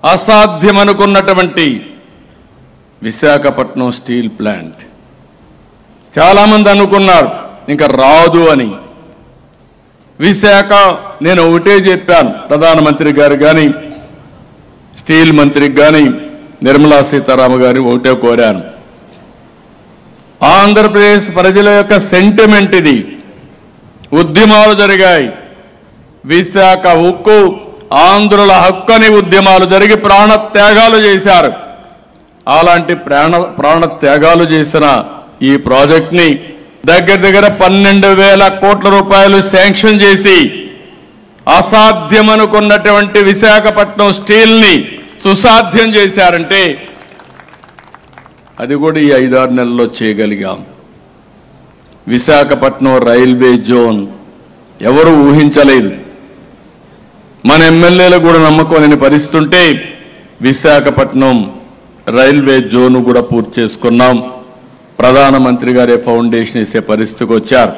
అసాధ్యమనుకున్నటువంటి Visakhapatnam steel plant చాలామంది అనుకున్నారు ఇంకా రాదు అని. విశాఖ నేను ఒకటే చెప్పాను, ప్రధానమంత్రి గారు కానీ స్టీల్ మంత్రికి కానీ నిర్మలా సీతారామన్ గారు ఒకటే కోరాను, ఆంధ్రప్రదేశ్ ప్రజల యొక్క సెంటిమెంట్ ఇది. ఉద్యమాలు జరిగాయి, విశాఖ ఉక్కు ఆంధ్రుల హక్కు అని ఉద్యమాలు జరిగి ప్రాణ త్యాగాలు చేశారు. అలాంటి ప్రాణ త్యాగాలు చేసిన ఈ ప్రాజెక్ట్ని దగ్గర 12,000 కోట్ల రూపాయలు శాంక్షన్ చేసి అసాధ్యమనుకున్నటువంటి విశాఖపట్నం స్టీల్ని సుసాధ్యం చేశారంటే అది కూడా ఈ 5-6 నెలల్లో చేయగలిగాం. విశాఖపట్నం రైల్వే జోన్ ఎవరు ఊహించలేదు. మన ఎమ్మెల్యేలు కూడా నమ్మకం లేని పరిస్థితి ఉంటే విశాఖపట్నం రైల్వే జోన్ కూడా పూర్తి చేసుకున్నాం. ప్రధానమంత్రి గారే ఫౌండేషన్ వేసే పరిస్థితికి వచ్చారు.